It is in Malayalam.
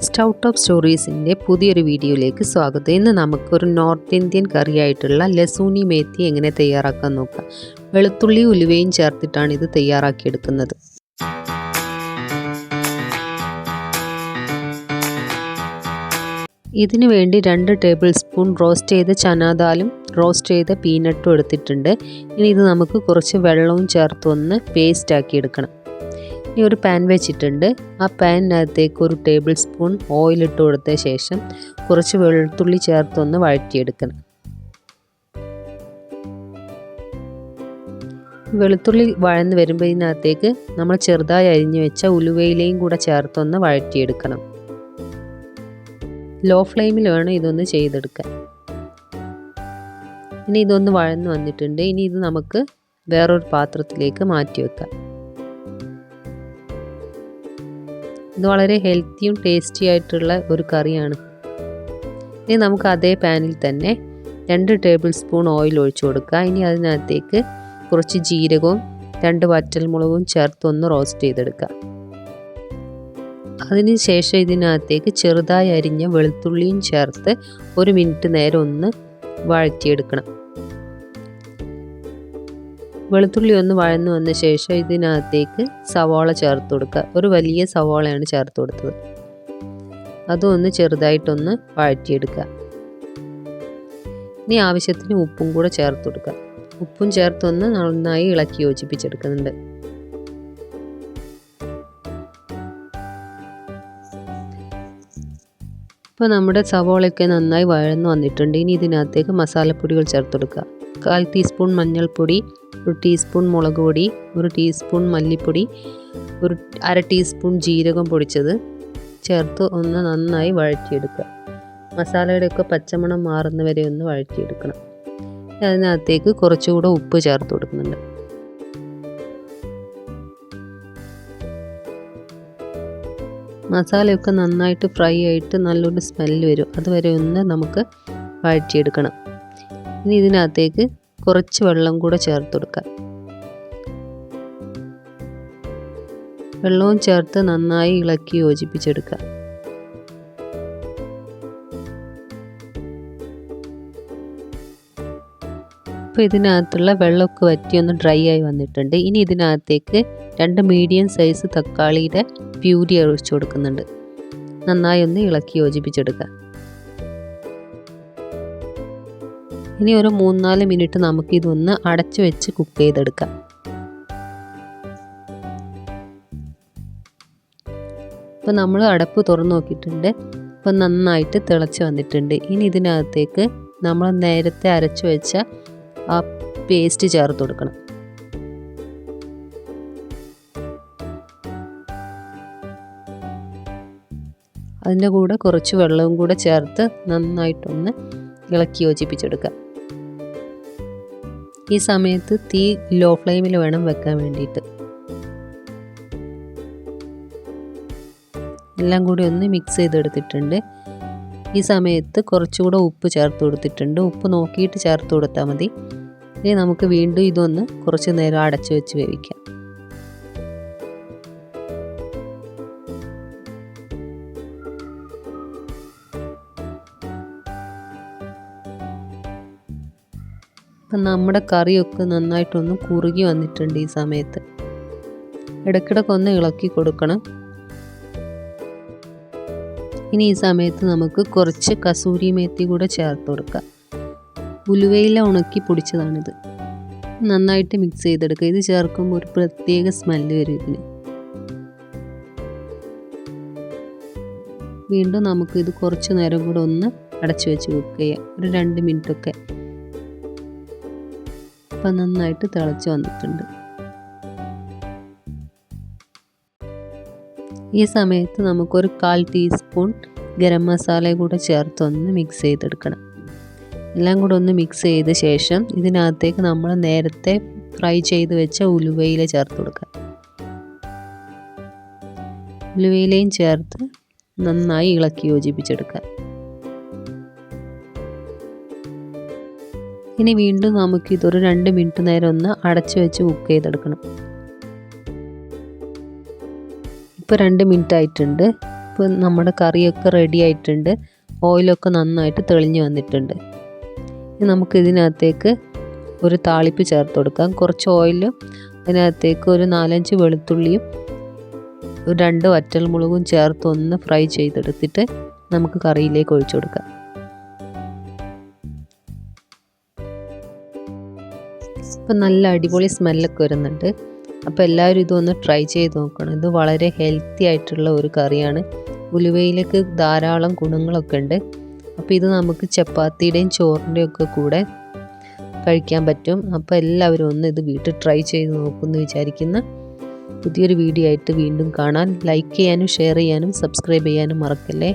സ്റ്റൗ ടോപ്പ് സ്റ്റോറീസിൻ്റെ പുതിയൊരു വീഡിയോയിലേക്ക് സ്വാഗതം. ഇന്ന് നമുക്കൊരു നോർത്ത് ഇന്ത്യൻ കറിയായിട്ടുള്ള ലസൂനി മേത്തി എങ്ങനെ തയ്യാറാക്കാൻ നോക്കാം. വെളുത്തുള്ളി ഉലുവയും ചേർത്തിട്ടാണ് ഇത് തയ്യാറാക്കിയെടുക്കുന്നത്. ഇതിനു വേണ്ടി 2 ടേബിൾ സ്പൂൺ റോസ്റ്റ് ചെയ്ത ചനാദാലും റോസ്റ്റ് ചെയ്ത പീനട്ടും എടുത്തിട്ടുണ്ട്. ഇനി ഇത് നമുക്ക് കുറച്ച് വെള്ളവും ചേർത്തൊന്ന് പേസ്റ്റ് ആക്കി എടുക്കണം. ഇനി ഒരു പാൻ വെച്ചിട്ടുണ്ട്. ആ പാനിനകത്തേക്ക് ഒരു ടേബിൾ സ്പൂൺ ഓയിൽ ഇട്ട് കൊടുത്ത ശേഷം കുറച്ച് വെളുത്തുള്ളി ചേർത്തൊന്ന് വഴറ്റിയെടുക്കണം. വെളുത്തുള്ളി വഴന്ന് വരുമ്പോൾ ഇതിനകത്തേക്ക് നമ്മൾ ചെറുതായി അരിഞ്ഞു വെച്ച ഉലുവയിലയും കൂടെ ചേർത്തൊന്ന് വഴറ്റിയെടുക്കണം. ലോ ഫ്ലെയിമിൽ വേണം ഇതൊന്ന് ചെയ്തെടുക്കാൻ. ഇനി ഇതൊന്ന് വഴന്ന് വന്നിട്ടുണ്ട്. ഇനി ഇത് നമുക്ക് വേറൊരു പാത്രത്തിലേക്ക് മാറ്റി വെക്കാം. ഇത് വളരെ ഹെൽത്തിയും ടേസ്റ്റി ആയിട്ടുള്ള ഒരു കറിയാണ്. ഇനി നമുക്ക് അതേ പാനിൽ തന്നെ 2 ടേബിൾ സ്പൂൺ ഓയിൽ ഒഴിച്ചു കൊടുക്കുക. ഇനി അതിനകത്തേക്ക് കുറച്ച് ജീരകവും 2 വറ്റൽമുളകും ചേർത്തൊന്ന് റോസ്റ്റ് ചെയ്തെടുക്കുക. അതിനുശേഷം ഇതിനകത്തേക്ക് ചെറുതായി അരിഞ്ഞ വെളുത്തുള്ളിയും ചേർത്ത് 1 മിനിറ്റ് നേരം ഒന്ന് വഴറ്റിയെടുക്കണം. വെളുത്തുള്ളി ഒന്ന് വഴന്നു വന്ന ശേഷം ഇതിനകത്തേക്ക് സവാള ചേർത്ത് കൊടുക്കുക. ഒരു വലിയ സവാളയാണ് ചേർത്ത് കൊടുത്തത്. അതും ഒന്ന് ചെറുതായിട്ടൊന്ന് വഴറ്റിയെടുക്കുക. ഇനി ആവശ്യത്തിന് ഉപ്പും കൂടെ ചേർത്ത് കൊടുക്കുക. ഉപ്പും ചേർത്തൊന്ന് നന്നായി ഇളക്കി യോജിപ്പിച്ചെടുക്കുന്നുണ്ട്. ഇപ്പോൾ നമ്മുടെ സവാളയൊക്കെ നന്നായി വഴന്നു വന്നിട്ടുണ്ട്. ഇനി ഇതിനകത്തേക്ക് മസാലപ്പൊടികൾ ചേർത്ത് കൊടുക്കുക. 1/4 ടീസ്പൂൺ മഞ്ഞൾപ്പൊടി, 1 ടീസ്പൂൺ മുളക് പൊടി, 1 ടീസ്പൂൺ മല്ലിപ്പൊടി, 1/2 ടീസ്പൂൺ ജീരകം പൊടിച്ചത് ചേർത്ത് ഒന്ന് നന്നായി വഴറ്റിയെടുക്കുക. മസാലയുടെയൊക്കെ പച്ചമണം മാറുന്നവരെ ഒന്ന് വഴറ്റിയെടുക്കണം. അതിനകത്തേക്ക് കുറച്ചുകൂടെ ഉപ്പ് ചേർത്ത് കൊടുക്കുന്നുണ്ട്. മസാലയൊക്കെ നന്നായിട്ട് ഫ്രൈ ആയിട്ട് നല്ലൊരു സ്മെല്ല് വരും. അതുവരെ ഒന്ന് നമുക്ക് വഴറ്റിയെടുക്കണം. ഇനി ഇതിനകത്തേക്ക് കുറച്ച് വെള്ളം കൂടെ ചേർത്ത് കൊടുക്കുക. വെള്ളവും ചേർത്ത് നന്നായി ഇളക്കി യോജിപ്പിച്ചെടുക്കുക. ഇപ്പോൾ ഇതിനകത്തുള്ള വെള്ളമൊക്കെ വറ്റി ഒന്ന് ഡ്രൈ ആയി വന്നിട്ടുണ്ട്. ഇനി ഇതിനകത്തേക്ക് 2 മീഡിയം സൈസ് തക്കാളിയുടെ പ്യൂരി ഒഴിച്ചു കൊടുക്കുന്നുണ്ട്. നന്നായി ഒന്ന് ഇളക്കി യോജിപ്പിച്ചെടുക്കുക. ഇനി ഒരു 3-4 മിനിറ്റ് നമുക്കിതൊന്ന് അടച്ചു വെച്ച് കുക്ക് ചെയ്തെടുക്കാം. ഇപ്പോൾ നമ്മൾ അടപ്പ് തുറന്ന് നോക്കിയിട്ടുണ്ട്. ഇപ്പോൾ നന്നായിട്ട് തിളച്ച് വന്നിട്ടുണ്ട്. ഇനി ഇതിനകത്തേക്ക് നമ്മൾ നേരത്തെ അരച്ചു വെച്ച ആ പേസ്റ്റ് ചേർത്ത് കൊടുക്കണം. അതിൻ്റെ കൂടെ കുറച്ച് വെള്ളവും കൂടെ ചേർത്ത് നന്നായിട്ടൊന്ന് ഇളക്കി യോജിപ്പിച്ചെടുക്കുക. ഈ സമയത്ത് തീ ലോ ഫ്ലെയിമിൽ വേണം വെക്കാൻ വേണ്ടിയിട്ട്. എല്ലാം കൂടി ഒന്ന് മിക്സ് ചെയ്തെടുത്തിട്ടുണ്ട്. ഈ സമയത്ത് കുറച്ചുകൂടെ ഉപ്പ് ചേർത്ത് കൊടുത്തിട്ടുണ്ട്. ഉപ്പ് നോക്കിയിട്ട് ചേർത്ത് കൊടുത്താൽ മതി. ഇനി നമുക്ക് വീണ്ടും ഇതൊന്ന് കുറച്ച് നേരം അടച്ചു വെച്ച് വേവിക്കാം. അപ്പം നമ്മുടെ കറിയൊക്കെ നന്നായിട്ടൊന്ന് കുറുകി വന്നിട്ടുണ്ട്. ഈ സമയത്ത് ഇടയ്ക്കിടയ്ക്കൊന്ന് ഇളക്കി കൊടുക്കണം. ഇനി ഈ സമയത്ത് നമുക്ക് കുറച്ച് കസൂരി മേത്തി കൂടെ ചേർത്ത് കൊടുക്കാം. ഉലുവയില ഉണക്കി പൊടിച്ചതാണിത്. നന്നായിട്ട് മിക്സ് ചെയ്തെടുക്കുക. ഇത് ചേർക്കുമ്പോൾ ഒരു പ്രത്യേക സ്മെല്ല് വരും ഇതിന്. വീണ്ടും നമുക്കിത് കുറച്ച് നേരം കൂടെ ഒന്ന് അടച്ചു വെച്ച് കുക്ക് ചെയ്യാം. ഒരു 2 മിനിറ്റൊക്കെ. ഇപ്പം നന്നായിട്ട് തിളച്ച് വന്നിട്ടുണ്ട്. ഈ സമയത്ത് നമുക്കൊരു 1/4 ടീസ്പൂൺ ഗരം മസാല കൂടെ ചേർത്തൊന്ന് മിക്സ് ചെയ്തെടുക്കണം. എല്ലാം കൂടെ ഒന്ന് മിക്സ് ചെയ്ത ശേഷം ഇതിനകത്തേക്ക് നമ്മൾ നേരത്തെ ഫ്രൈ ചെയ്ത് വെച്ച ഉലുവയില ചേർത്ത് കൊടുക്കുക. ഉലുവയിലയും ചേർത്ത് നന്നായി ഇളക്കി യോജിപ്പിച്ചെടുക്കുക. ഇനി വീണ്ടും നമുക്കിതൊരു 2 മിനിറ്റ് നേരം ഒന്ന് അടച്ചു വെച്ച് കുക്ക് ചെയ്തെടുക്കണം. ഇപ്പോൾ 2 മിനിറ്റ് ആയിട്ടുണ്ട്. ഇപ്പോൾ നമ്മുടെ കറിയൊക്കെ റെഡി ആയിട്ടുണ്ട്. ഓയിലൊക്കെ നന്നായിട്ട് തെളിഞ്ഞ് വന്നിട്ടുണ്ട്. ഇനി നമുക്ക് ഇതിനകത്തേക്ക് ഒരു താളിപ്പ് ചേർത്ത് കൊടുക്കാം. കുറച്ച് ഓയിലും അതിനകത്തേക്ക് ഒരു 4-5 വെളുത്തുള്ളിയും 2 വറ്റൽമുളകും ചേർത്ത് ഒന്ന് ഫ്രൈ ചെയ്തെടുത്തിട്ട് നമുക്ക് കറിയിലേക്ക് ഒഴിച്ചു കൊടുക്കാം. ഇപ്പം നല്ല അടിപൊളി സ്മെല്ലൊക്കെ വരുന്നുണ്ട്. അപ്പോൾ എല്ലാവരും ഇതൊന്ന് ട്രൈ ചെയ്ത് നോക്കണം. ഇത് വളരെ ഹെൽത്തി ആയിട്ടുള്ള ഒരു കറിയാണ്. ഉലുവയിലേക്ക് ധാരാളം ഗുണങ്ങളൊക്കെ ഉണ്ട്. അപ്പോൾ ഇത് നമുക്ക് ചപ്പാത്തിയുടെയും ചോറിൻ്റെയും ഒക്കെ കൂടെ കഴിക്കാൻ പറ്റും. അപ്പോൾ എല്ലാവരും ഒന്ന് ഇത് വീട്ടിൽ ട്രൈ ചെയ്ത് നോക്കുമെന്ന് വിചാരിക്കുന്ന. പുതിയൊരു വീഡിയോ ആയിട്ട് വീണ്ടും കാണാൻ ലൈക്ക് ചെയ്യാനും ഷെയർ ചെയ്യാനും സബ്സ്ക്രൈബ് ചെയ്യാനും മറക്കല്ലേ.